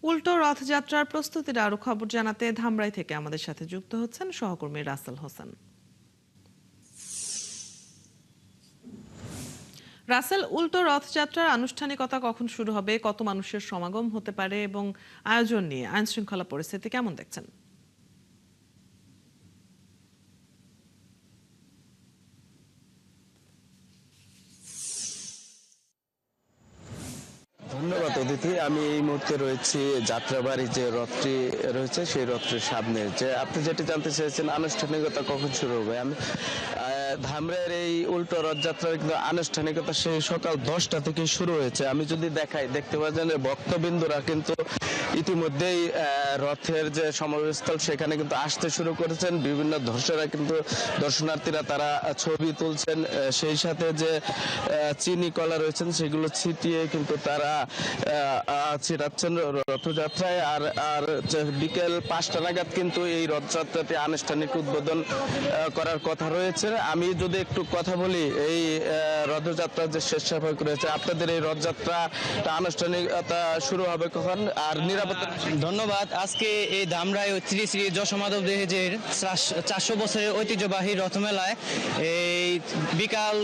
উল্টো রথযাত্রার প্রস্তুতির আরো খবর জানাতে ধামরাই থেকে আমাদের সাথে যুক্ত হচ্ছেন সহকর্মী রাসেল হোসেন। রাসেল, উল্টো রথযাত্রার আনুষ্ঠানিকতা কখন শুরু হবে, কত মানুষের সমাগম হতে পারে এবং আয়োজন নিয়ে আইন শৃঙ্খলা পরিস্থিতি কেমন দেখছেন? ধন্যবাদ অদিতি। আমি এই মুহূর্তে রয়েছি যাত্রাবাড়ি যে রথটি রয়েছে সেই রথটির সামনে। যে আপনি যেটি জানতে চেয়েছেন আনুষ্ঠানিকতা কখন শুরু হবে, আমি ধামরাইয়ের এই উল্টো রথযাত্রার কিন্তু আনুষ্ঠানিকতা সেই সকাল 10টা থেকে শুরু হয়েছে। আমি যদি দেখাই, দেখতে পাচ্ছেন ভক্তবিন্দুরা কিন্তু ইতিমধ্যেই রথের যে সমাবেশস্থল সেখানে কিন্তু আসতে শুরু করেছেন। বিভিন্ন দর্শনার্থীরা তারা ছবি তুলছেন, সেই সাথে যে চিনি কলা রয়েছেন সেগুলো ছিটিয়ে কিন্তু তারা ছিটাচ্ছেন রথযাত্রায়। আর আর বিকেল 5টা নাগাদ কিন্তু এই রথযাত্রাটি আনুষ্ঠানিক উদ্বোধন করার কথা রয়েছে। আমি যদি একটু কথা বলি, এই রথযাত্রার যে স্বেচ্ছাসেবক রয়েছে, আপনাদের এই রথযাত্রাটা আনুষ্ঠানিকতা শুরু হবে কখন আর নিরাপত্তা? ধন্যবাদ। আজকে এই ধামরাই শ্রী শ্রী যশোমাধব দেহেজের 400 বছরের ঐতিহ্যবাহী রথমেলায় এই বিকাল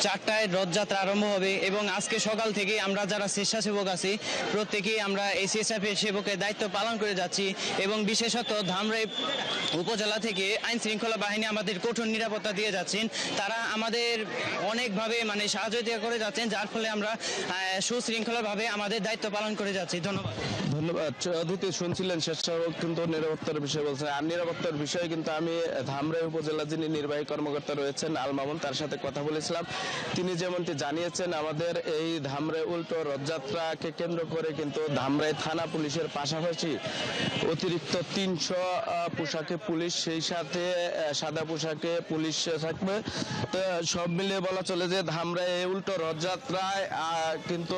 4টায় রথযাত্রা আরম্ভ হবে এবং আজকে সকাল থেকে আমরা যারা স্বেচ্ছাসেবক আছি প্রত্যেকেই আমরা এই স্বেচ্ছাসেবকের দায়িত্ব পালন করে যাচ্ছি এবং বিশেষত ধামরাই উপজেলা থেকে আইন শৃঙ্খলা বাহিনী আমাদের কঠোর নিরাপত্তা দিয়ে যাচ্ছেন। তারা আমাদের অনেকভাবে সহযোগিতা করে যাচ্ছেন, যার ফলে আমরা সুশৃঙ্খলাভাবে আমাদের দায়িত্ব পালন করে যাচ্ছি। ধন্যবাদ। ধন্যবাদ। অদিতি শুনছিলেন স্বেচ্ছাসেবক কিন্তু নিরাপত্তার বিষয়ে বলছে। আর নিরাপত্তার বিষয়ে কিন্তু আমি ধামরাই উপজেলা যিনি নির্বাহী কর্মকর্তা রয়েছেন আল মামুন, তার সাথে কথা বলেছিলাম। তিনি যেমনটি জানিয়েছেন, আমাদের এই ধামরাই উল্টো রথযাত্রাকে কেন্দ্র করে কিন্তু ধামরাই থানা পুলিশের পাশাপাশি অতিরিক্ত 300 পোশাকে পুলিশ, সেই সাথে সাদা পোশাকে পুলিশ থাকবে। তো সব মিলিয়ে বলা চলে যে ধামরাই এই উল্টো রথযাত্রায় কিন্তু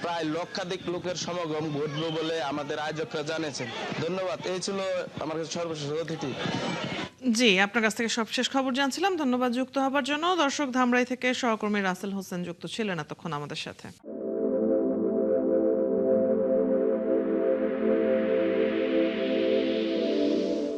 প্রায় লক্ষাধিক লোকের সমাগম ঘটবে বলে আমাদের আয়োজকরা জানিয়েছেন। ধন্যবাদ। এই ছিল আমার কাছে সর্বশেষ অতিথি। জি, আপনার কাছ থেকে সবশেষ খবর জানছিলাম। ধন্যবাদ যুক্ত হবার জন্য। দর্শক, ধামরাই থেকে সহকর্মী রাসেল হোসেন যুক্ত ছিলেন এতক্ষণ আমাদের সাথে।